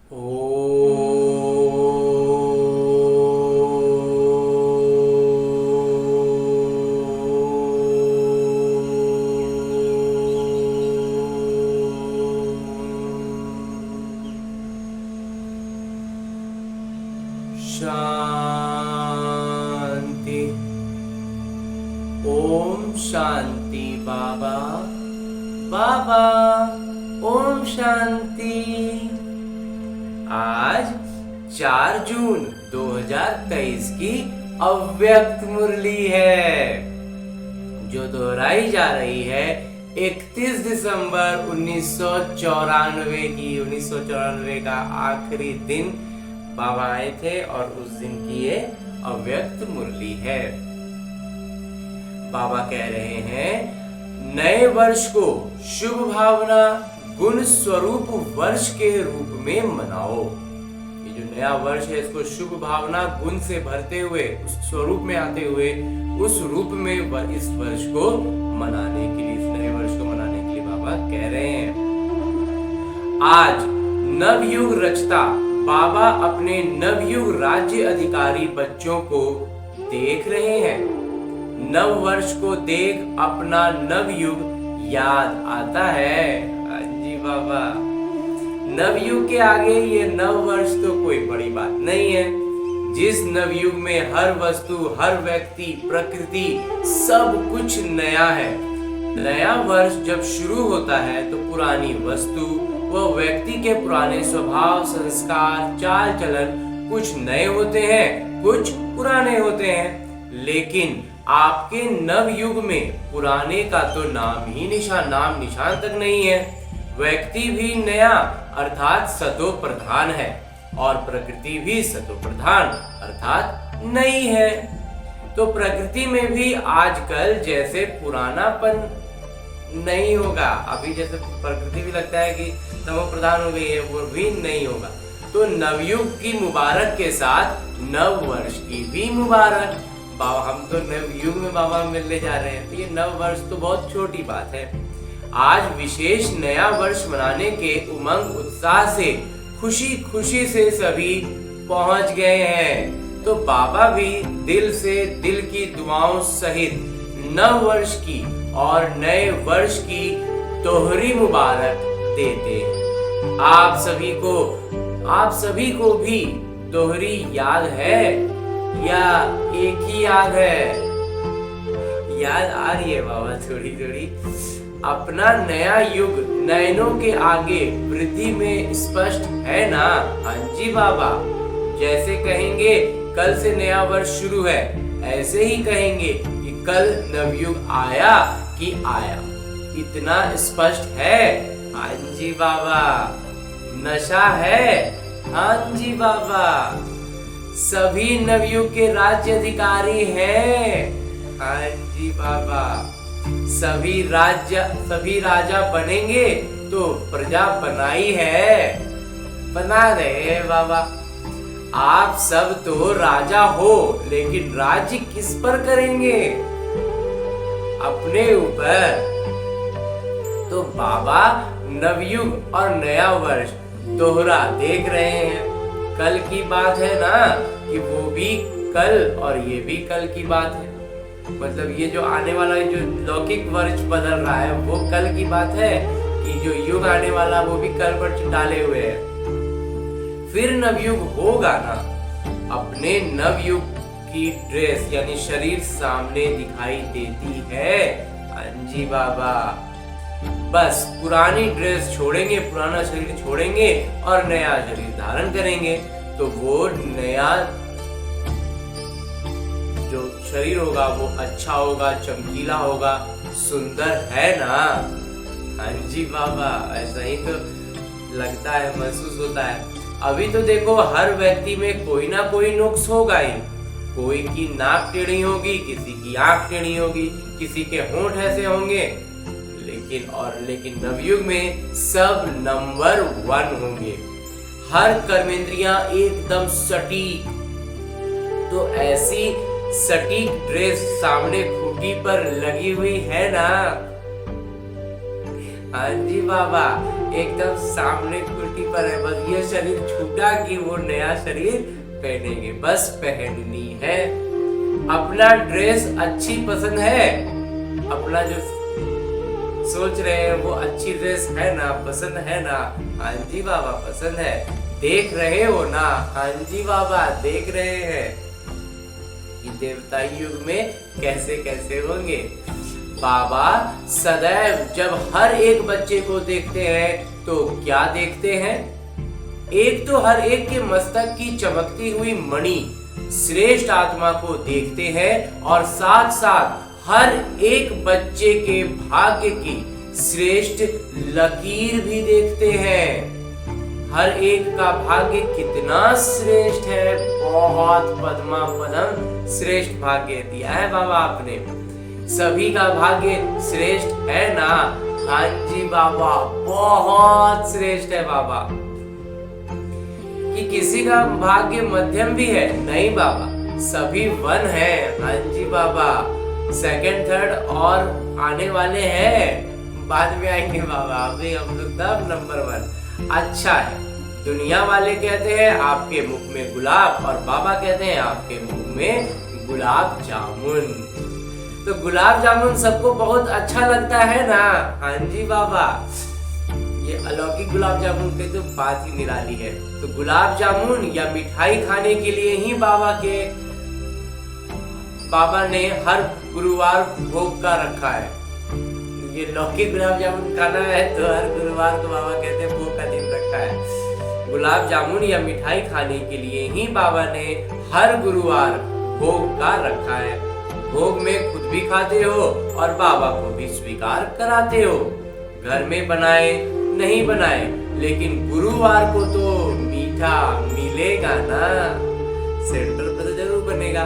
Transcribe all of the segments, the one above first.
ओ शांति। ओम शांति। बाबा बाबा ओम शांति। आज 4 जून 2023 की अव्यक्त मुरली है जो दोहराई जा रही है 31 दिसंबर 1994 की। 1994 का आखिरी दिन बाबा आए थे और उस दिन की ये अव्यक्त मुरली है। बाबा कह रहे हैं नए वर्ष को शुभ भावना गुण स्वरूप वर्ष के रूप में मनाओ। ये जो नया वर्ष है इसको शुभ भावना गुण से भरते हुए उस स्वरूप में आते हुए उस रूप में इस वर्ष को मनाने के लिए, इस नए वर्ष को मनाने के लिए बाबा कह रहे हैं। आज नवयुग रचता बाबा अपने नवयुग राज्य अधिकारी बच्चों को देख रहे हैं। नव वर्ष को देख अपना नवयुग याद आता है। जी बाबा, नवयुग के आगे ये नव वर्ष तो कोई बड़ी बात नहीं है। जिस नवयुग में हर वस्तु, हर व्यक्ति, प्रकृति सब कुछ नया है। नया वर्ष जब शुरू होता है तो पुरानी वस्तु व व्यक्ति के पुराने स्वभाव, संस्कार, चाल चलन कुछ नए होते हैं, कुछ पुराने होते हैं। लेकिन आपके नवयुग में पुराने का तो नाम निशान तक नहीं है। व्यक्ति भी नया अर्थात सतो प्रधान है और प्रकृति भी सतो प्रधान अर्थात नई है। तो प्रकृति में भी आजकल जैसे पुरानापन नहीं होगा, अभी जैसे प्रकृति भी लगता है कि तमो प्रधान हो गई है, वो भी नहीं होगा। तो नवयुग की मुबारक के साथ नव वर्ष की भी मुबारक। बाबा हम तो नवयुग में बाबा मिलने जा रहे हैं, तो ये नव वर्ष तो बहुत छोटी बात है। आज विशेष नया वर्ष मनाने के उमंग उत्साह से खुशी खुशी से सभी पहुंच गए हैं। तो बाबा भी दिल से दिल की दुआओं सहित नव वर्ष की और नए वर्ष की दोहरी मुबारक देते हैं। आप सभी को भी दोहरी याद है या एक ही याद है? याद आ रही है बाबा थोड़ी थोड़ी। अपना नया युग नयनों के आगे वृद्धि में स्पष्ट है ना? हाँ जी बाबा, जैसे कहेंगे कल से नया वर्ष शुरू है, ऐसे ही कहेंगे कि कल नवयुग आया कि आया। इतना स्पष्ट है? हाँ जी बाबा। नशा है? हाँ जी बाबा। सभी नवयुग के राज्य अधिकारी हैं? हाँ जी बाबा। सभी राजा बनेंगे तो प्रजा बनाई है, बना रहे बाबा। आप सब तो राजा हो, लेकिन राज्य किस पर करेंगे? अपने ऊपर। तो बाबा नवयुग और नया वर्ष दोहरा देख रहे हैं। कल की बात है ना कि वो भी कल और ये भी कल की बात है। मतलब ये जो आने वाला जो लौकिक वर्ष बदल रहा है वो कल की बात है कि जो युग आने वाला वो भी कल पर डाले हुए है। फिर नवयुग होगा ना, अपने नवयुग की ड्रेस यानी शरीर सामने दिखाई देती है। हाँ जी बाबा। बस पुरानी ड्रेस छोड़ेंगे, पुराना शरीर छोड़ेंगे और नया शरीर धारण करेंगे। तो वो नया जो शरीर होगा वो अच्छा होगा, चमकीला होगा, सुंदर है ना? हाँ जी बाबा, ऐसा ही तो लगता है, महसूस होता है। अभी तो देखो हर व्यक्ति में कोई ना कोई नुक्स होगा ही। कोई की नाक टेढ़ी होगी, किसी की आंख टेढ़ी होगी, किसी के होंठ ऐसे होंगे। लेकिन नवयुग में सब नंबर 1 होंगे। हर कर्मेंद्रियां एकदम सटीक। तो ऐसी सटीक ड्रेस सामने खूंटी पर लगी हुई है ना? हाँ जी बाबा, एकदम सामने कुर्ती पर है, बस ये शरीर छूटा कि वो नया शरीर पहनेंगे, बस पहननी है। अपना ड्रेस अच्छी पसंद है, अपना जो सोच रहे हैं वो अच्छी ड्रेस है ना, पसंद है ना? हाँ जी बाबा, पसंद है। देख रहे हो ना? हाँ जी बाबा, देख रहे हैं कि देवता युग में कैसे कैसे होंगे। बाबा सदैव जब हर एक बच्चे को देखते हैं तो क्या देखते हैं? एक तो हर एक के मस्तक की चमकती हुई मणि श्रेष्ठ आत्मा को देखते हैं, और साथ साथ हर एक बच्चे के भाग्य की श्रेष्ठ लकीर भी देखते हैं। हर एक का भाग्य कितना श्रेष्ठ है, बहुत पद्मा पदम श्रेष्ठ भाग्य दिया है बाबा आपने। सभी का भाग्य श्रेष्ठ है ना? हाँ जी बाबा, बहुत श्रेष्ठ है बाबा। कि किसी का भाग्य मध्यम भी है? नहीं बाबा, सभी वन है। हाँ जी बाबा, सेकंड थर्ड और आने वाले हैं, बाद में आएंगे बाबा, अभी हम लोग तब नंबर 1। अच्छा है, दुनिया वाले कहते हैं आपके मुख में गुलाब, और बाबा कहते हैं आपके मुख में गुलाब जामुन। तो गुलाब जामुन सबको बहुत अच्छा लगता है ना? हाँ जी बाबा, ये अलौकिक गुलाब जामुन की तो बात ही निराली है। तो गुलाब जामुन या मिठाई खाने के लिए ही बाबा ने हर गुरुवार भोग का रखा है। ये लौकिक गुलाब जामुन खाना है तो हर गुरुवार को बाबा कहते हैं भोग का दिन रखा है। गुलाब जामुन या मिठाई खाने के लिए ही बाबा ने हर गुरुवार भोग का रखा है। भोग में खुद भी खाते हो और बाबा को भी स्वीकार कराते हो। घर में बनाए नहीं बनाए, लेकिन गुरुवार को तो मीठा मिलेगा ना, सेंटर पर तो जरूर बनेगा।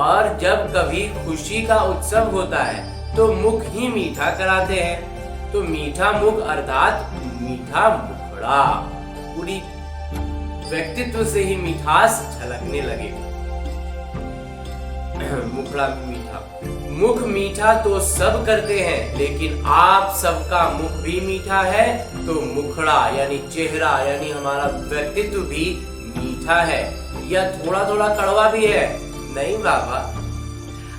और जब कभी खुशी का उत्सव होता है तो मुख ही मीठा कराते हैं। तो मीठा मुख अर्थात मीठा मुखड़ा, पूरी व्यक्तित्व से ही मिठास झलकने लगे। मुखड़ा मीठा, मुख मीठा तो सब करते हैं, लेकिन आप सबका मुख भी मीठा है, तो मुखड़ा यानी चेहरा यानी हमारा व्यक्तित्व भी मीठा है, या थोड़ा थोड़ा कड़वा भी है? नहीं बाबा,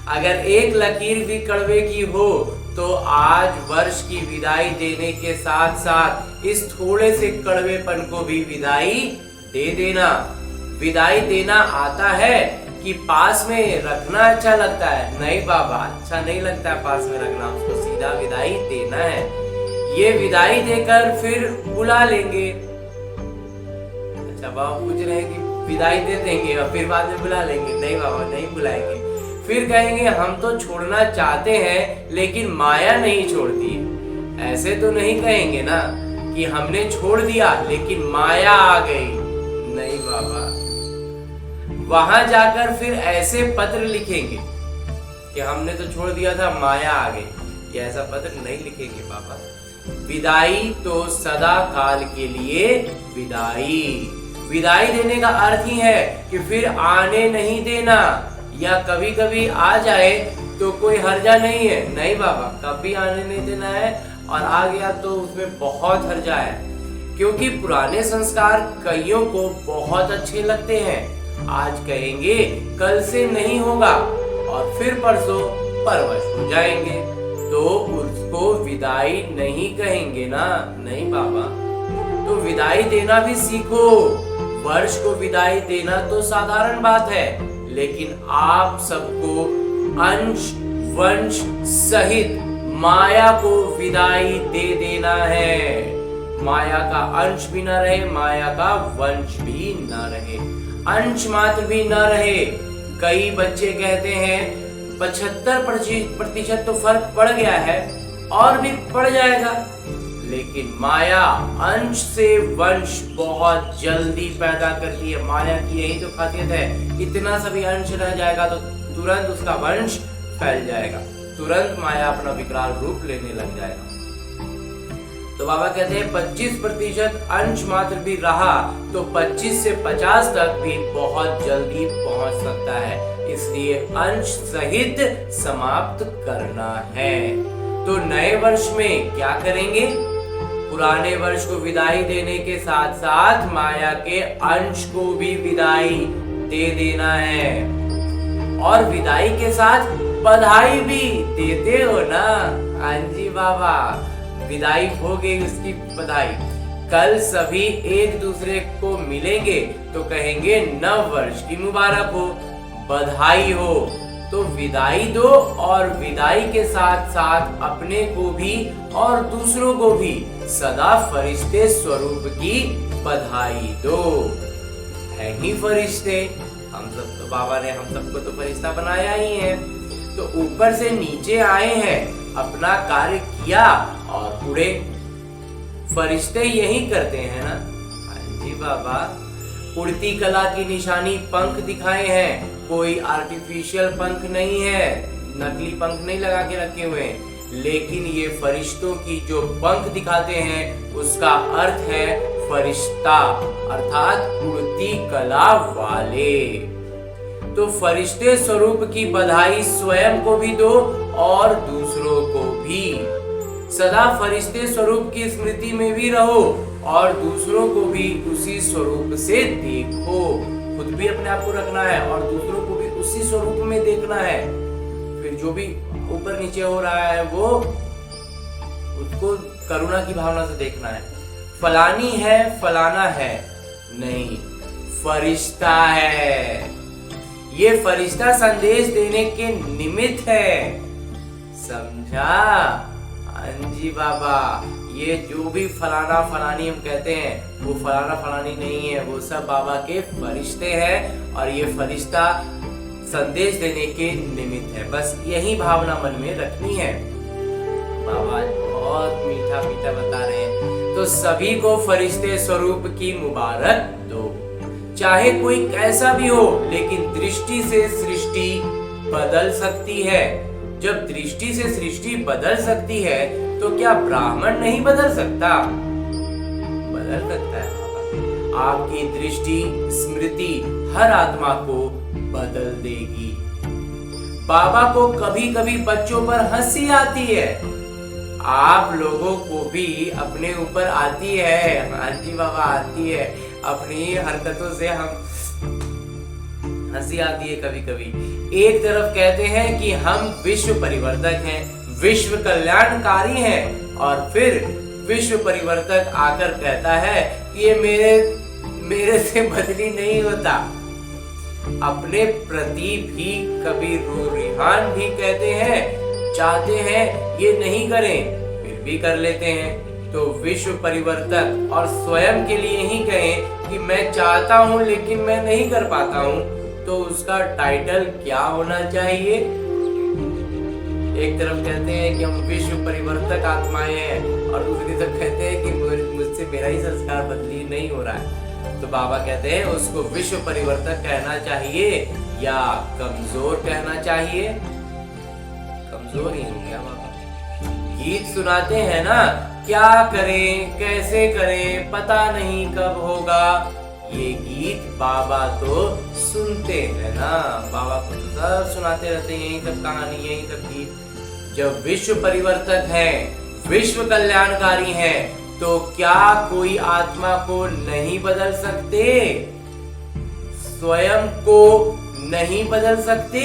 अगर एक लकीर भी कड़वे की हो तो आज वर्ष की विदाई देने के साथ साथ इस थोड़े से कड़वेपन को भी विदाई दे देना। विदाई देना आता है कि पास में रखना अच्छा लगता है? नहीं बाबा, अच्छा नहीं लगता है पास में रखना, उसको सीधा विदाई देना है। ये विदाई देकर फिर बुला लेंगे। अच्छा बाबा पूछ रहे हैं कि विदाई दे देंगे और फिर बाद में बुला लेंगे? नहीं बाबा, नहीं बुलाएंगे। फिर कहेंगे हम तो छोड़ना चाहते हैं लेकिन माया नहीं छोड़ती। ऐसे तो नहीं कहेंगे ना कि हमने छोड़ दिया लेकिन माया आ गई। नहीं बाबा, वहां जाकर फिर ऐसे पत्र लिखेंगे कि हमने तो छोड़ दिया था, माया आ गई। ये ऐसा पत्र नहीं लिखेंगे बाबा। विदाई तो सदा काल के लिए विदाई। विदाई देने का अर्थ ही है कि फिर आने नहीं देना, या कभी कभी आ जाए तो कोई हर्जा नहीं है। नहीं बाबा, कभी आने नहीं देना है, और आ गया तो उसमें बहुत हर्जा है, क्योंकि पुराने संस्कार कईयों को बहुत अच्छे लगते हैं। आज कहेंगे कल से नहीं होगा, और फिर परसों परवश हो जाएंगे, तो उसको विदाई नहीं कहेंगे ना। नहीं बाबा, तो विदाई देना भी सीखो। वर्ष को विदाई देना तो साधारण बात है, लेकिन आप सबको अंश वंश सहित माया को विदाई दे देना है। माया का अंश भी न रहे, माया का वंश भी न रहे, अंश मात्र भी न रहे। कई बच्चे कहते हैं 75% तो फर्क पड़ गया है, और भी पड़ जाएगा, लेकिन माया अंश से वंश बहुत जल्दी पैदा करती है। माया की यही तो खासियत है, इतना सभी अंश रह जाएगा तो तुरंत उसका वंश फैल जाएगा, तुरंत माया अपना विकराल रूप लेने लग जाएगा। तो बाबा कहते हैं 25% अंश मात्र भी रहा तो 25 से 50 तक भी बहुत जल्दी पहुंच सकता है, इसलिए अंश सहित समाप्त करना है। तो नए वर्ष में क्या करेंगे? पुराने वर्ष को विदाई देने के साथ साथ माया के अंश को भी विदाई दे देना है, और विदाई के साथ बधाई भी देते हो ना। हाँ जी बाबा, विदाई हो गई, उसकी बधाई। कल सभी एक दूसरे को मिलेंगे तो कहेंगे नव वर्ष की मुबारक हो, बधाई हो। तो विदाई दो, और विदाई के साथ साथ अपने को भी और दूसरों को भी सदा फरिश्ते स्वरूप की बधाई दो। है ही फरिश्ते, हम सब तो बाबा ने हम सबको तो फरिश्ता बनाया ही है। तो ऊपर से नीचे आए हैं, अपना कार्य किया और उड़े। फरिश्ते यही करते हैं ना। हाँ जी बाबा, उड़ती कला की निशानी पंख दिखाए हैं, कोई आर्टिफिशियल पंख नहीं है, नकली पंख नहीं लगा के रखे हुए हैं। लेकिन ये फरिश्तों की जो पंख दिखाते हैं उसका अर्थ है फरिश्ता, अर्थात उड़ती कला वाले। तो फरिश्ते स्वरूप की बधाई स्वयं को भी दो और दूसरों को भी। सदा फरिश्ते स्वरूप की स्मृति में भी रहो और दूसरों को भी उसी स्वरूप से देखो। खुद भी अपने आप को रखना है और दूसरों को भी उसी स्वरूप में देखना है। फिर जो भी ऊपर नीचे हो रहा है वो उसको करुणा की भावना से देखना है। फलानी है, फलाना है नहीं, फरिश्ता है। ये फरिश्ता संदेश देने के निमित्त है, समझा? हाँ जी बाबा, ये जो भी फलाना फलानी हम कहते हैं वो फलाना फलानी नहीं है, वो सब बाबा के फरिश्ते हैं और ये फरिश्ता संदेश देने के निमित्त है। बस यही भावना मन में रखनी है। बाबा बहुत मीठा मीठा बता रहे हैं। तो सभी को फरिश्ते स्वरूप की मुबारक दो, चाहे कोई कैसा भी हो, लेकिन दृष्टि से सृष्टि बदल सकती है। जब दृष्टि से सृष्टि बदल सकती है तो क्या ब्राह्मण नहीं बदल सकता? बदल सकता है बाबा। आपकी दृष्टि स्मृति हर आत्मा को बदल देगी। बाबा को कभी कभी बच्चों पर हंसी आती है, आप लोगों को भी अपने ऊपर आती है। हाँ जी बाबा, आती है। अपनी हरकतों से हम हंसी आती है कभी कभी। एक तरफ कहते हैं कि हम विश्व परिवर्तक हैं, विश्व कल्याणकारी हैं, और फिर विश्व परिवर्तक आकर कहता है कि ये मेरे से बदली नहीं होता। अपने प्रति भी कभी रूहान भी कहते हैं, चाहते हैं ये नहीं करें, फिर भी कर लेते हैं। तो विश्व परिवर्तक और स्वयं के लिए ही कहें कि मैं चाहता हूं लेकिन मैं नहीं कर पाता हूं, तो उसका टाइटल क्या होना चाहिए? एक तरफ कहते हैं कि हम विश्व परिवर्तक आत्माएं हैं और दूसरी तरफ कहते हैं कि मुझसे मेरा ही संस्कार बदली नहीं हो रहा है। तो बाबा कहते हैं उसको विश्व परिवर्तक कहना चाहिए या कमजोर कहना चाहिए? कमजोर ही हो गया बाबा। गीत सुनाते हैं ना, क्या करें कैसे करें पता नहीं कब होगा। ये गीत बाबा तो सुनते हैं ना, बाबा को सब सुनाते रहते हैं, यही सब कहानी, यही सब गीत। जब विश्व परिवर्तक है, विश्व कल्याणकारी है, तो क्या कोई आत्मा को नहीं बदल सकते? स्वयं को नहीं बदल सकते?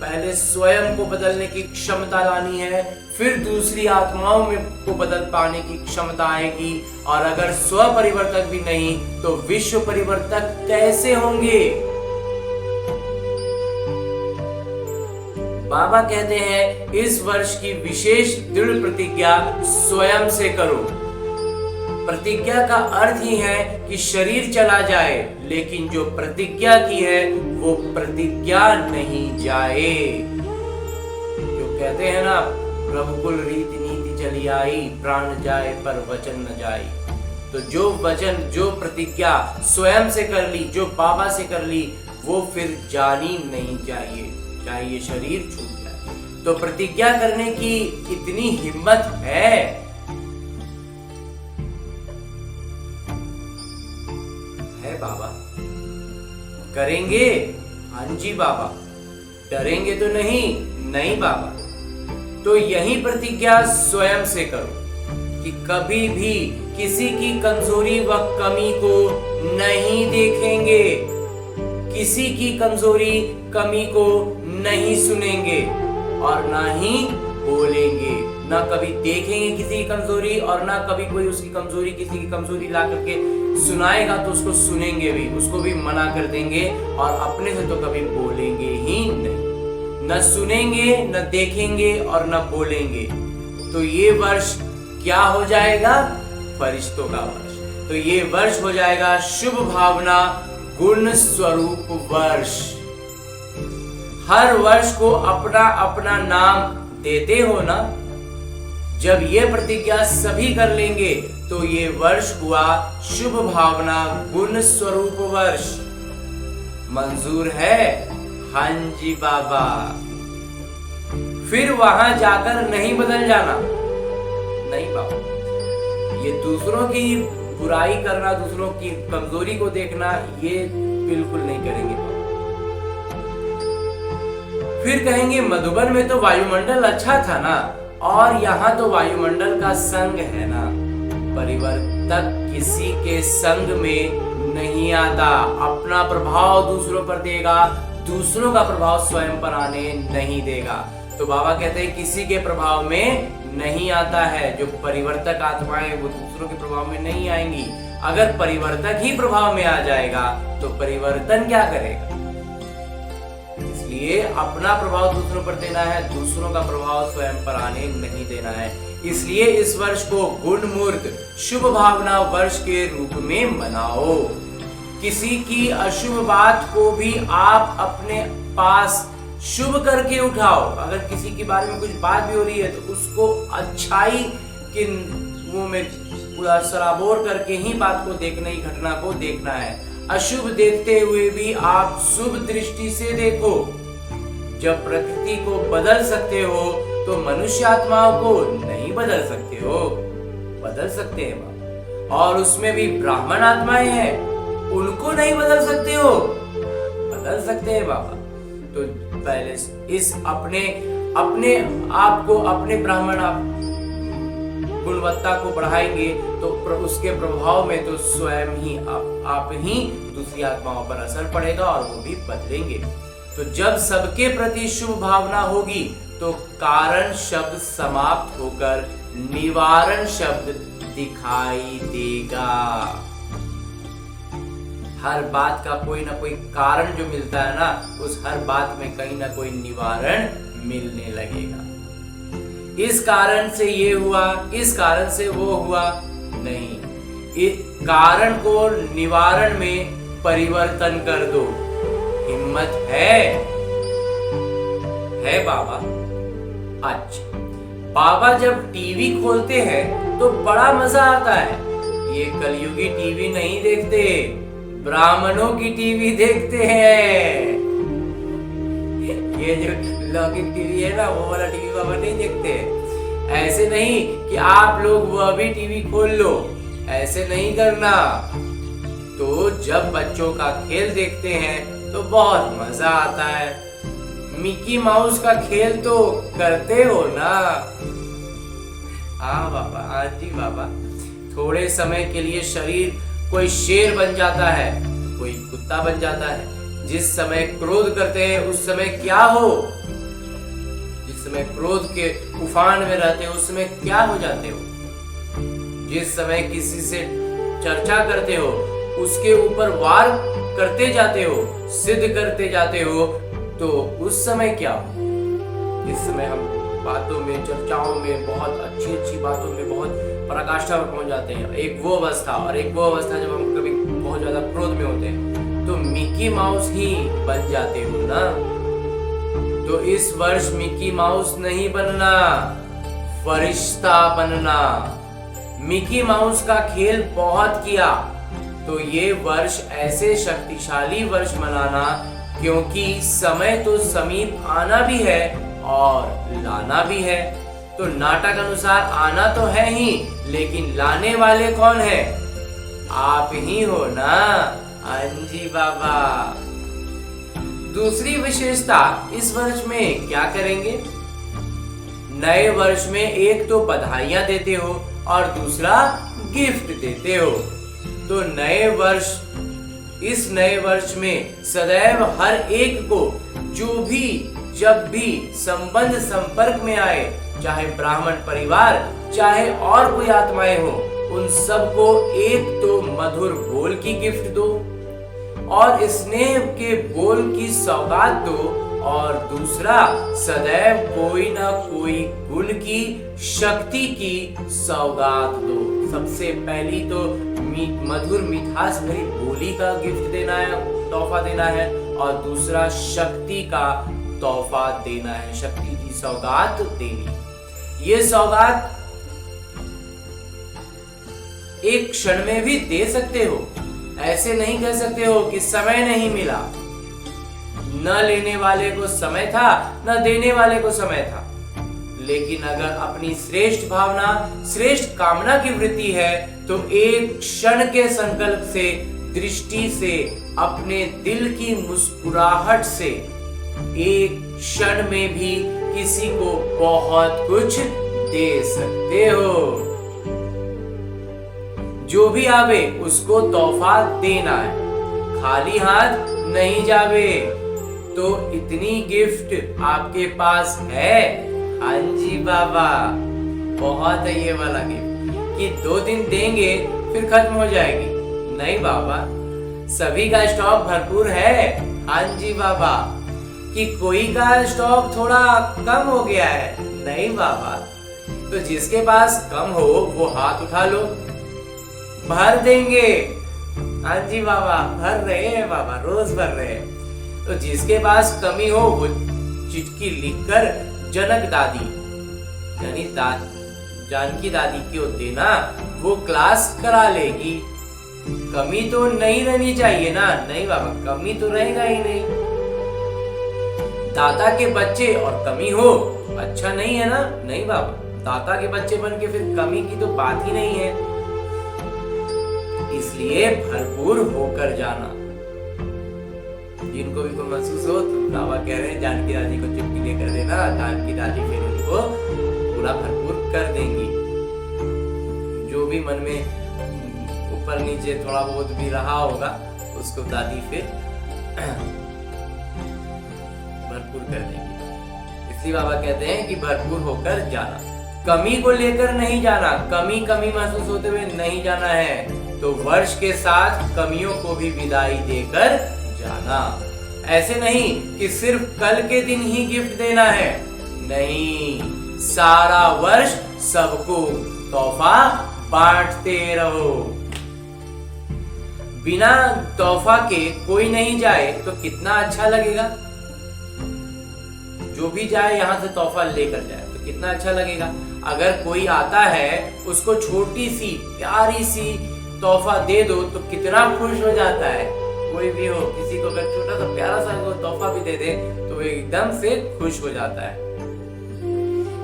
पहले स्वयं को बदलने की क्षमता लानी है, फिर दूसरी आत्माओं में को बदल पाने की क्षमता आएगी। और अगर स्व परिवर्तक भी नहीं तो विश्व परिवर्तक कैसे होंगे? बाबा कहते हैं इस वर्ष की विशेष दृढ़ प्रतिज्ञा स्वयं से करो। प्रतिज्ञा का अर्थ ही है कि शरीर चला जाए, लेकिन जो प्रतिज्ञा की है वो प्रतिज्ञा नहीं जाए। जो कहते हैं ना, प्रभुकुल रीति नीति चली आई, प्राण जाए पर वचन न जाए। तो जो वचन, जो प्रतिज्ञा स्वयं से कर ली, जो बाबा से कर ली, वो फिर जानी नहीं चाहिए, चाहे ये शरीर छूट जाए। तो प्रतिज्ञा करने की इतनी हिम्मत है बाबा? करेंगे? हाँ जी बाबा। डरेंगे तो नहीं? नहीं बाबा। तो यही प्रतिज्ञा स्वयं से करो। कि कभी भी किसी की कमजोरी व कमी को नहीं देखेंगे, किसी की कमजोरी कमी को नहीं सुनेंगे और ना ही बोलेंगे। ना कभी देखेंगे किसी की कमजोरी और ना कभी कोई उसकी कमजोरी किसी की कमजोरी ला करके सुनाएगा तो उसको सुनेंगे भी, उसको भी मना कर देंगे और अपने से तो कभी बोलेंगे ही नहीं। न सुनेंगे, न देखेंगे और न बोलेंगे। तो ये वर्ष क्या हो जाएगा? फरिश्तों का वर्ष। तो ये वर्ष हो जाएगा शुभ भावना गुण स्वरूप वर्ष। हर वर्ष को अपना अपना नाम देते हो ना। जब ये प्रतिज्ञा सभी कर लेंगे तो ये वर्ष हुआ शुभ भावना गुण स्वरूप वर्ष। मंजूर है? हाँ जी बाबा। फिर वहां जाकर नहीं बदल जाना। नहीं बाबा, ये दूसरों की बुराई करना, दूसरों की कमजोरी को देखना, ये बिल्कुल नहीं करेंगे बाबा। फिर कहेंगे मधुबन में तो वायुमंडल अच्छा था ना, और यहाँ तो वायुमंडल का संग है ना। परिवर्तक किसी के संग में नहीं आता, अपना प्रभाव दूसरों पर देगा, दूसरों का प्रभाव स्वयं पर आने नहीं देगा। तो बाबा कहते हैं किसी के प्रभाव में नहीं आता है। जो परिवर्तक आत्माएं वो दूसरों के प्रभाव में नहीं आएंगी। अगर परिवर्तक ही प्रभाव में आ जाएगा तो परिवर्तन क्या करेगा? इसलिए अपना प्रभाव दूसरों पर देना है, दूसरों का प्रभाव स्वयं पर आने नहीं देना है। इसलिए इस वर्ष को गुणमूर्त शुभ भावना वर्ष के रूप में मनाओ। किसी की अशुभ बात को भी आप अपने पास शुभ करके उठाओ। अगर किसी के बारे में कुछ बात भी हो रही है तो उसको अच्छाई के मुंह में पूरा सराबोर करके ही बात को देखना, ही घटना को देखना है। अशुभ देखते हुए भी आप शुभ दृष्टि से देखो। जब प्रकृति को बदल सकते हो तो मनुष्य आत्माओं को नहीं बदल सकते हो। बदल सकते हैं बाबा, और उसमें भी ब्राह्मण आत्माएं हैं, उनको नहीं बदल सकते हो। बदल सकते हैं बाबा। तो पहले इस अपने आप को, अपने ब्राह्मण गुणवत्ता को बढ़ाएंगे तो उसके प्रभाव में तो स्वयं ही आप ही दूसरी आत्माओं पर असर पड़ेगा और वो भी बदलेंगे। तो जब सबके प्रति शुभ भावना होगी तो कारण शब्द समाप्त होकर निवारण शब्द दिखाई देगा। हर बात का कोई ना कोई कारण जो मिलता है ना, उस हर बात में कहीं ना कोई निवारण मिलने लगेगा। इस कारण से ये हुआ, इस कारण से वो हुआ, नहीं। इस कारण को निवारण में परिवर्तन कर दो। हिम्मत है बाबा? अच्छा, बाबा जब टीवी खोलते हैं तो बड़ा मजा आता है। ये कलयुगी टीवी नहीं देखते, ब्राह्मणों की टीवी देखते हैं। ये जो लौकिक टीवी है ना, वो वाला टीवी बाबा नहीं देखते। ऐसे नहीं कि आप लोग वह भी टीवी खोल लो, ऐसे नहीं करना। तो जब बच्चों का खेल देखते हैं तो बहुत मजा आता है। मिकी माउस का खेल तो करते हो ना? हाँ बाबा, हाँ जी बाबा। थोड़े समय के लिए शरीर कोई शेर बन जाता है, कोई कुत्ता बन जाता है। जिस समय क्रोध करते हैं उस समय क्या हो? जिस समय क्रोध के उफान में रहते हो उस समय क्या हो जाते हो? जिस समय किसी से चर्चा करते हो, उसके ऊपर वार करते जाते हो, सिद्ध करते जाते हो, तो उस समय क्या हो? जिस समय हम बातों में, चर्चाओं में, बहुत अच्छी अच्छी बातों में बहुत पराकाष्ठा में पहुंच जाते हैं। एक वो अवस्था, और एक वो अवस्था जब हम कभी बहुत ज्यादा क्रोध में होते हैं तो मिकी माउस ही बन जाते हो ना। तो इस वर्ष मिकी माउस नहीं बनना, फरिश्ता बनना। मिकी माउस का खेल बहुत किया, तो ये वर्ष ऐसे शक्तिशाली वर्ष मनाना, क्योंकि समय तो समीप आना भी है और लाना भी है। तो नाटक अनुसार आना तो है ही, लेकिन लाने वाले कौन है? आप ही हो ना। अंजी बाबा। दूसरी विशेषता, इस वर्ष में क्या करेंगे? नए वर्ष में एक तो बधाइयां देते हो, और दूसरा गिफ्ट देते हो। तो इस नए वर्ष में सदैव हर एक को जो भी जब भी संबंध संपर्क में आए, चाहे ब्राह्मण परिवार चाहे और कोई आत्माएं हो, उन सबको एक तो मधुर बोल की गिफ्ट दो और स्नेह के बोल की सौगात दो, और दूसरा सदैव कोई ना कोई गुण की शक्ति की सौगात दो। सबसे पहली तो मधुर मिठास भरी बोली का गिफ्ट देना है, तोहफा देना है, और दूसरा शक्ति का तोहफा देना है, शक्ति की सौगात देनी। ये सौगात एक क्षण में भी दे सकते हो, ऐसे नहीं कह सकते हो कि समय नहीं मिला। न लेने वाले को समय था, न देने वाले को समय था। लेकिन अगर अपनी श्रेष्ठ भावना, श्रेष्ठ कामना की वृत्ति है, तो एक क्षण के संकल्प से, दृष्टि से, अपने दिल की मुस्कुराहट से एक क्षण में भी किसी को बहुत कुछ दे सकते हो। जो भी आवे उसको तोहफा देना है, खाली हाथ नहीं जावे। तो इतनी गिफ्ट आपके पास है? हाँ जी बाबा, बहुत है ये वाला गिफ्ट कि 2 दिन देंगे फिर खत्म हो जाएगी। नहीं बाबा, सभी का स्टॉक भरपूर है। हाँ जी बाबा, कि कोई का स्टॉक थोड़ा कम हो गया है। नहीं बाबा, तो जिसके पास कम हो वो हाथ उठा लो, भर देंगे। हाँ जी बाबा, भर रहे हैं बाबा, रोज भर रहे हैं। तो जिसके पास कमी हो वो चिट्ठी लिखकर जनक दादी यानी जानकी दादी को देना, वो क्लास करा लेगी। कमी तो नहीं रहनी चाहिए ना। नहीं बाबा, कमी तो रहेगा ही नहीं। दाता के बच्चे और कमी हो अच्छा नहीं है ना। नहीं बाबा, दाता के बच्चे बन के फिर कमी की तो बात ही नहीं है। इसलिए भरपूर होकर जाना। जिनको भी कोई महसूस हो तो बाबा कह रहे हैं जानकी दादी को चिट्ठी लेकर देना, जानकी दादी फिर उनको पूरा भरपूर कर देंगी। जो भी मन में ऊपर नीचे थोड़ा बहुत भी रहा होगा उसको दादी फिर भरपूर कर देंगी। इसलिए बाबा कहते हैं कि भरपूर होकर जाना, कमी को लेकर नहीं जाना, कमी महसूस होते हुए नहीं जाना है। तो वर्ष के साथ कमियों को भी विदाई देकर जाना। ऐसे नहीं कि सिर्फ कल के दिन ही गिफ्ट देना है। नहीं, सारा वर्ष सबको तोहफा बांटते रहो। बिना तोहफा के कोई नहीं जाए तो कितना अच्छा लगेगा। जो भी जाए यहाँ से तोहफा लेकर जाए तो कितना अच्छा लगेगा। अगर कोई आता है उसको छोटी सी प्यारी सी तोहफा दे दो तो कितना खुश हो जाता है। कोई भी हो, किसी को अगर छोटा सा प्यारा सा तोहफा भी दे दे तो वो एकदम से खुश हो जाता है।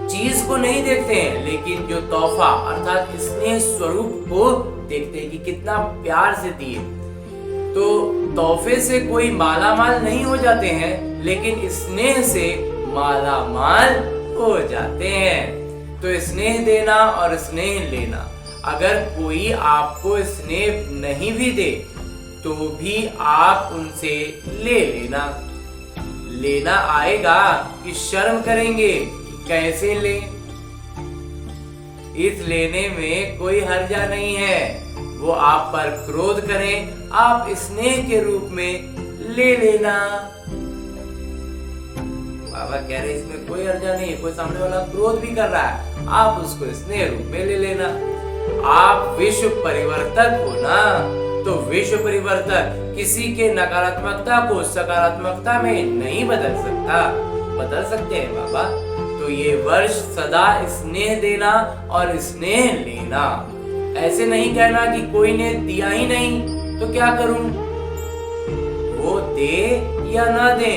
चीज को नहीं देखते हैं, लेकिन जो तोहफा अर्थात स्नेह स्वरूप को देखते हैं कि कितना प्यार से दिए। तो तोहफे से कोई मालामाल नहीं हो जाते हैं, लेकिन स्नेह से मालामाल हो जाते हैं। तो स्नेह देना और स्नेह लेना। अगर कोई आपको स्नेह नहीं भी दे तो भी आप उनसे ले लेना आएगा कि शर्म करेंगे कि कैसे ले। इस लेने में कोई हर्जा नहीं है। वो आप पर क्रोध करें, आप स्नेह के रूप में ले लेना। बाबा कह रहे इसमें कोई हर्जा नहीं है। कोई सामने वाला क्रोध भी कर रहा है, आप उसको स्नेह रूप में ले लेना। आप विश्व परिवर्तक हो ना, तो विश्व परिवर्तक किसी के नकारात्मकता को सकारात्मकता में नहीं बदल सकता। बदल सकते हैं बाबा। तो ये वर्ष सदा स्नेह देना और स्नेह लेना। ऐसे नहीं कहना कि कोई ने दिया ही नहीं तो क्या करूं। वो दे या ना दे,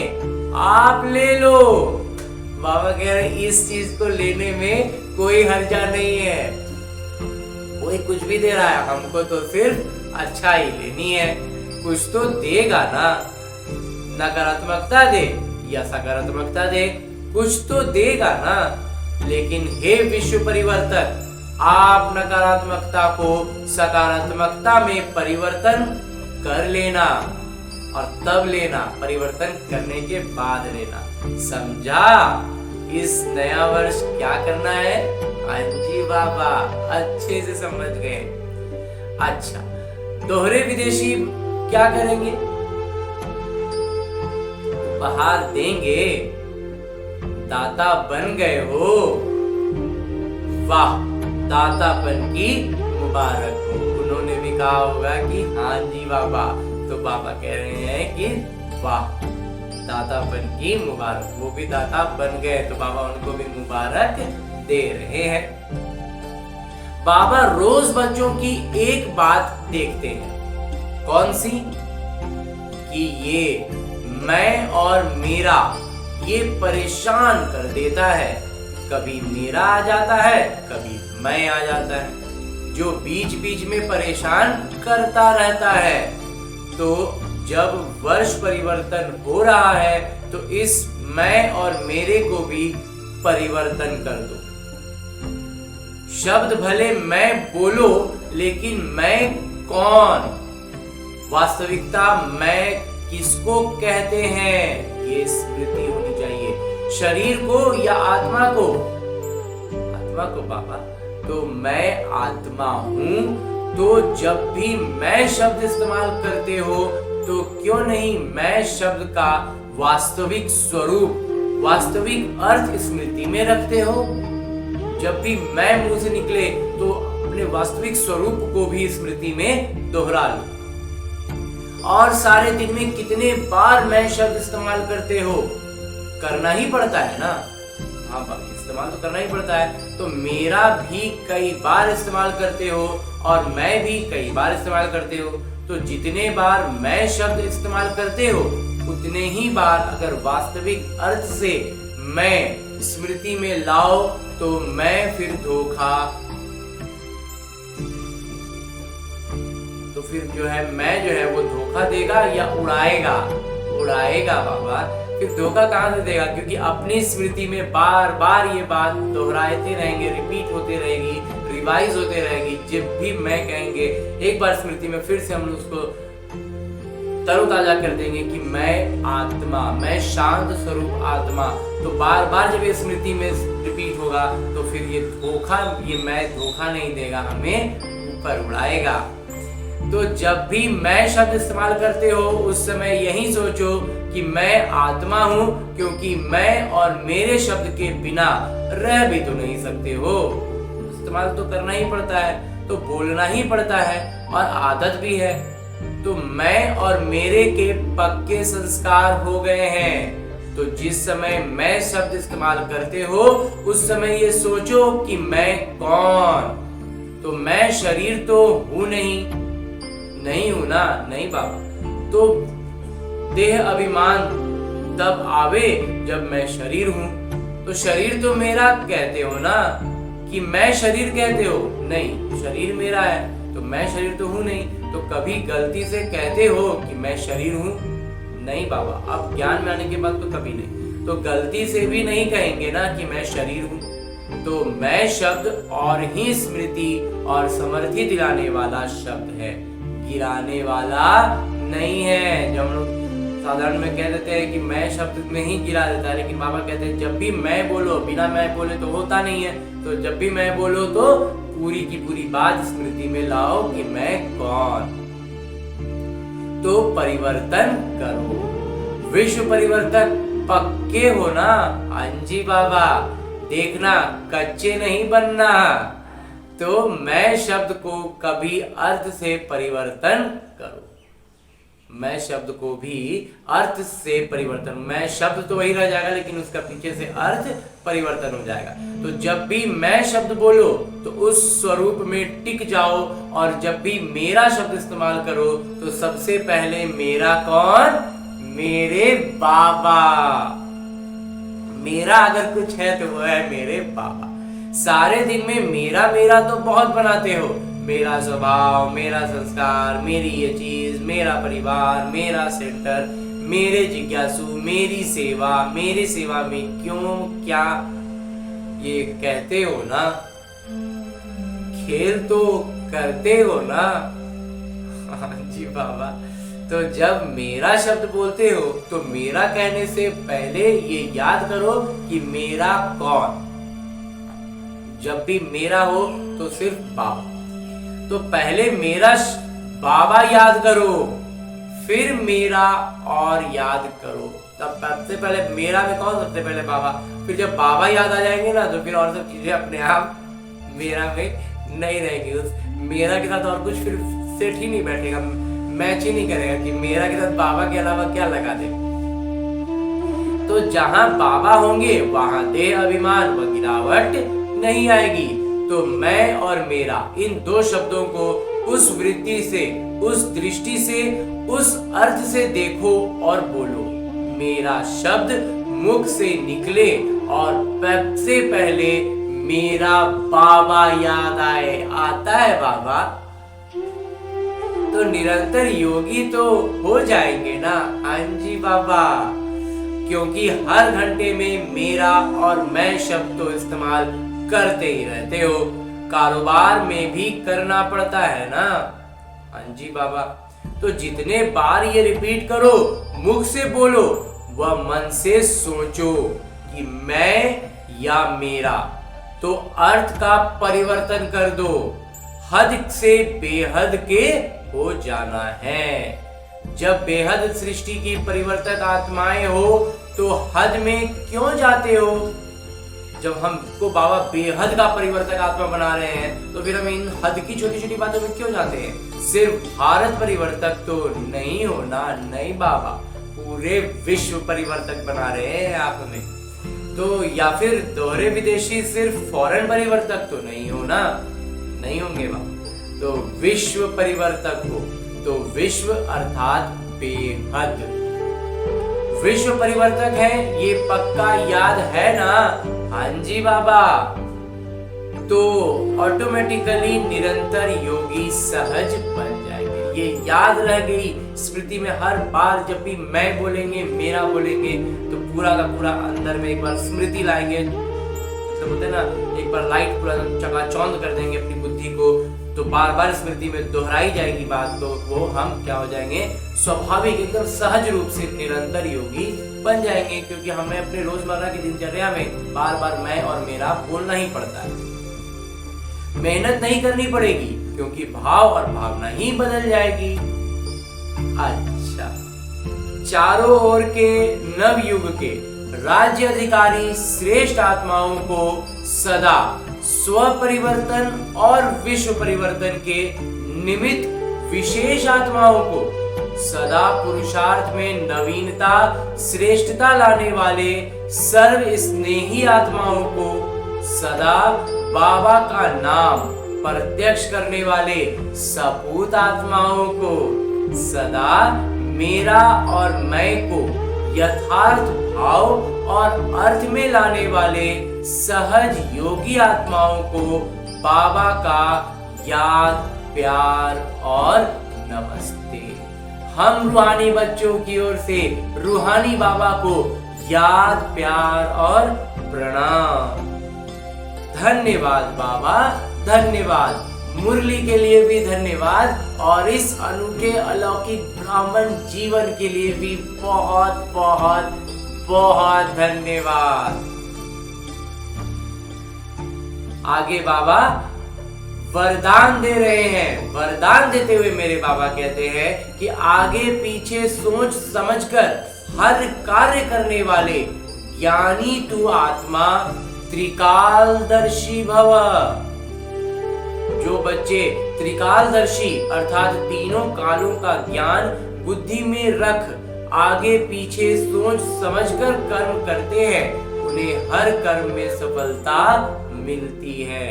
आप ले लो। बाबा कह रहे इस चीज को लेने में कोई हर्जा नहीं है। कोई कुछ भी दे रहा है, हमको तो सिर्फ अच्छा ही लेनी है। कुछ तो देगा ना, नकारात्मकता दे या सकारात्मकता दे, कुछ तो देगा ना। लेकिन हे विश्व परिवर्तक, आप नकारात्मकता को सकारात्मकता में परिवर्तन कर लेना और तब लेना, परिवर्तन करने के बाद लेना। समझा? इस नया वर्ष क्या करना है? हाँ जी बाबा, अच्छे से समझ गए। अच्छा, दोहरे विदेशी क्या करेंगे? उपहार देंगे। दाता बन गए हो, वाह, दातापन की मुबारक हो। उन्होंने भी कहा होगा कि हाँ जी बाबा, तो बाबा कह रहे हैं कि वाह, दातापन की मुबारक। वो भी दाता बन गए तो बाबा उनको भी मुबारक दे रहे हैं। बाबा रोज बच्चों की एक बात देखते हैं। कौन सी? कि ये मैं और मेरा ये परेशान कर देता है। कभी मेरा आ जाता है, कभी मैं आ जाता है, जो बीच बीच में परेशान करता रहता है। तो जब वर्ष परिवर्तन हो रहा है तो इस मैं और मेरे को भी परिवर्तन कर दो। शब्द भले मैं बोलो, लेकिन मैं कौन? वास्तविकता मैं किसको कहते हैं, ये स्मृति होनी चाहिए। शरीर को या आत्मा को? आत्मा को बाबा। तो मैं आत्मा हूं, तो जब भी मैं शब्द इस्तेमाल करते हो तो क्यों नहीं मैं शब्द का वास्तविक स्वरूप, वास्तविक अर्थ स्मृति में रखते हो? जब भी मैं मुंह से निकले तो अपने वास्तविक स्वरूप को भी स्मृति में दोहरा लो। और सारे दिन में कितने बार मैं शब्द इस्तेमाल करते हो? करना ही पड़ता है ना। हाँ बाबा, इस्तेमाल तो करना ही पड़ता है। तो मेरा भी कई बार इस्तेमाल करते हो और मैं भी कई बार इस्तेमाल करते हो। तो जितने बार मैं शब्द इस्तेमाल करते हो उतने ही बार अगर वास्तविक अर्थ से मैं स्मृति में लाओ तो मैं फिर धोखा, तो फिर जो है मैं जो है वो धोखा देगा या उड़ाएगा? उड़ाएगा बाबा। फिर धोखा कहां से देगा? क्योंकि अपनी स्मृति में बार बार ये बात दोहराते रहेंगे, रिपीट होते रहेगी, रिवाइज होते रहेगी। जब भी मैं कहेंगे एक बार स्मृति में फिर से हम उसको तरोताजा कर देंगे कि मैं आत्मा, मैं शांत स्वरूप आत्मा। तो बार बार जब ये स्मृति में रिपीट होगा तो फिर ये धोखा, ये मैं धोखा नहीं देगा, हमें ऊपर उड़ाएगा। तो जब भी मैं शब्द इस्तेमाल करते हो उस समय यही सोचो कि मैं आत्मा हूं, क्योंकि मैं और मेरे शब्द के बिना रह भी तो नहीं सकते हो। इस्तेमाल तो करना ही पड़ता है, तो बोलना ही पड़ता है और आदत भी है। तो मैं और मेरे के पक्के संस्कार हो गए हैं। तो जिस समय मैं शब्द इस्तेमाल करते हो उस समय ये सोचो कि मैं कौन? तो मैं शरीर तो हूं नहीं हूं ना? नहीं बाबा। तो देह अभिमान तब आवे जब मैं शरीर हूं। तो शरीर तो मेरा कहते हो ना, कि मैं शरीर कहते हो? नहीं, शरीर मेरा है तो मैं शरीर तो हूं नहीं। तो कभी गलती से कहते हो कि मैं शरीर हूं? नहीं बाबा। अब ज्ञान में आने के बाद तो कभी नहीं। तो गलती से भी नहीं कहेंगे ना कि मैं शरीर हूं। तो मैं शब्द और ही स्मृति और समर्थी दिलाने वाला शब्द है, गिराने वाला नहीं है। जब हम लोग साधारण में कह देते हैं कि मैं शब्द में ही गिरा देता है, लेकिन बाबा कहते हैं जब भी मैं बोलो, बिना मैं बोले तो होता नहीं है। तो जब भी मैं बोलो तो पूरी की पूरी बात स्मृति में लाओ कि मैं कौन। तो परिवर्तन करो, विश्व परिवर्तन पक्के हो ना? अंजी बाबा, देखना कच्चे नहीं बनना। तो मैं शब्द को कभी अर्थ से परिवर्तन करो। मैं शब्द को भी अर्थ से परिवर्तन, मैं शब्द तो वही रह जाएगा लेकिन उसका पीछे से अर्थ परिवर्तन हो जाएगा। तो जब भी मैं शब्द बोलो तो उस स्वरूप में टिक जाओ, और जब भी मेरा शब्द इस्तेमाल करो तो सबसे पहले मेरा कौन? मेरे बाबा। मेरा अगर कुछ है तो वो है मेरे बाबा। सारे दिन में मेरा मेरा तो बहुत बनाते हो, मेरा स्वभाव, मेरा संस्कार, मेरी ये चीज, मेरा परिवार, मेरा सेंटर, मेरे जिज्ञासु, मेरी सेवा, मेरी सेवा में क्यों क्या, ये कहते हो ना। खेल तो करते हो ना? हाँ जी बाबा। तो जब मेरा शब्द बोलते हो तो मेरा कहने से पहले ये याद करो कि मेरा कौन। जब भी मेरा हो तो सिर्फ बाबा। तो पहले मेरा बाबा याद करो, फिर मेरा और याद करो। तब सबसे पहले मेरा में कौन, सबसे पहले बाबा। फिर जब बाबा याद आ जाएंगे ना तो फिर और सब चीजें अपने आप मेरा में नहीं रहेगी। उस मेरा के साथ और कुछ फिर सेट ही नहीं बैठेगा, मैच ही नहीं करेगा कि मेरा के साथ बाबा के अलावा क्या लगा दे। तो जहां बाबा होंगे वहां देह अभिमान व गिरावट नहीं आएगी। तो मैं और मेरा, इन दो शब्दों को उस वृत्ति से, उस दृष्टि से, उस अर्थ से देखो और बोलो। मेरा शब्द मुख से निकले और सबसे पहले मेरा बाबा याद आए। आता है बाबा तो निरंतर योगी तो हो जाएंगे ना? हाँ जी बाबा, क्योंकि हर घंटे में मेरा और मैं शब्द तो इस्तेमाल करते ही रहते हो। कारोबार में भी करना पड़ता है ना? हाँ जी बाबा। तो जितने बार ये रिपीट करो, मुख से बोलो व मन से सोचो कि मैं या मेरा, तो अर्थ का परिवर्तन कर दो। हद से बेहद के हो जाना है। जब बेहद सृष्टि की परिवर्तक आत्माएं हो तो हद में क्यों जाते हो? जब हमको बाबा बेहद का परिवर्तक आत्मा बना रहे हैं तो फिर हम इन हद की छोटी छोटी बातों में क्यों जाते हैं? सिर्फ भारत परिवर्तक तो नहीं हो ना? नहीं बाबा, पूरे विश्व परिवर्तक बना रहे हैं आप हमें। तो या फिर दोहरे विदेशी सिर्फ फॉरेन परिवर्तक तो नहीं हो ना? नहीं होंगे बाबा। तो विश्व परिवर्तक हो। तो विश्व अर्थात बेहद। विश्व परिवर्तक है, ये पक्का याद है ना? हाँ जी बाबा। तो ऑटोमेटिकली निरंतर योगी सहज बन जाएंगे। ये याद रह गई स्मृति में। हर बार जब भी मैं बोलेंगे, मेरा बोलेंगे, तो पूरा का पूरा अंदर में एक बार स्मृति लाएंगे। तो बोलते ना, एक बार लाइट पूरा चकाचौंध कर देंगे अपनी बुद्धि को, तो बार बार स्मृति में दोहराई जाएगी बात। तो वो हम क्या हो जाएंगे? स्वाभाविक, एकदम सहज रूप से निरंतर योगी बन जाएंगे। क्योंकि हमें अपने रोजमर्रा की दिनचर्या में बार बार मैं और मेरा बोलना ही पड़ता है। मेहनत नहीं करनी पड़ेगी क्योंकि भाव और भावना ही बदल जाएगी। अच्छा, चारों ओर के नव युग के राज्य अधिकारी श्रेष्ठ आत्माओं को सदा स्व परिवर्तन और विश्व परिवर्तन के निमित्त विशेष आत्माओं को सदा पुरुषार्थ में नवीनता, श्रेष्ठता लाने वाले सर्व स्नेही आत्माओं को सदा बाबा का नाम प्रत्यक्ष करने वाले सपूत आत्माओं को सदा मेरा और मैं को यथार्थ भाव और अर्थ में लाने वाले सहज योगी आत्माओं को बाबा का याद, प्यार और नमस्ते। हम रूहानी बच्चों की ओर से रूहानी बाबा को याद, प्यार और प्रणाम। धन्यवाद बाबा, धन्यवाद। मुरली के लिए भी धन्यवाद और इस अनूठे अलौकिक ब्राह्मण जीवन के लिए भी बहुत बहुत बहुत धन्यवाद। आगे बाबा वरदान दे रहे हैं। वरदान देते हुए मेरे बाबा कहते हैं कि आगे पीछे सोच समझकर हर कार्य करने वाले ज्ञानी तू आत्मा त्रिकालदर्शी भव। जो बच्चे त्रिकालदर्शी अर्थात तीनों कालों का ज्ञान बुद्धि में रख आगे पीछे सोच समझकर कर्म करते हैं, उन्हें हर कर्म में सफलता मिलती है।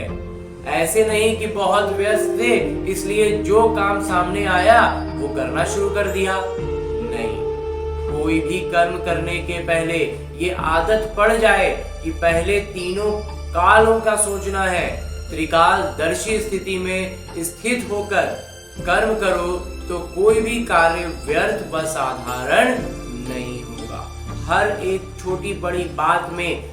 ऐसे नहीं कि बहुत व्यस्त थे इसलिए जो काम सामने आया वो करना शुरू कर दिया। नहीं, कोई भी कर्म करने के पहले ये आदत पड़ जाए कि पहले तीनों कालों का सोचना है। त्रिकालदर्शी स्थिति में स्थित होकर कर्म करो तो कोई भी कार्य व्यर्थ व साधारण नहीं होगा। हर एक छोटी बड़ी बात में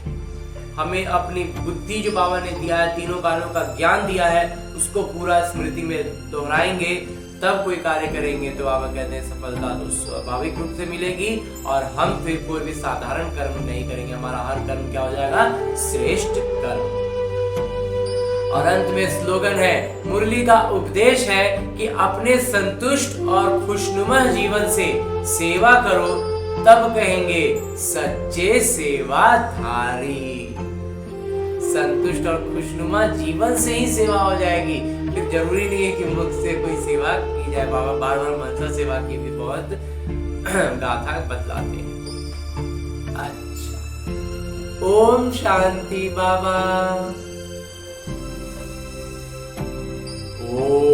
हमें अपनी बुद्धि जो बाबा ने दिया है, तीनों कालों का ज्ञान दिया है, उसको पूरा स्मृति में दोहराएंगे, तब कोई कार्य करेंगे तो बाबा कहते हैं सफलता तो स्वाभाविक रूप से मिलेगी। और हम फिर कोई भी साधारण कर्म नहीं करेंगे, हमारा हर कर्म क्या हो जाएगा, श्रेष्ठ कर्म। और अंत में स्लोगन है, मुरली का उपदेश है कि अपने संतुष्ट और खुशनुमा जीवन से सेवा करो, तब कहेंगे सच्चे सेवाधारी। संतुष्ट और खुशनुमा जीवन से ही सेवा हो जाएगी, फिर जरूरी नहीं है कि मुझसे कोई सेवा की जाए। बाबा बार बार मनसा सेवा की भी बहुत गाथा बतलाते हैं। अच्छा, ओम शांति बाबा। ओम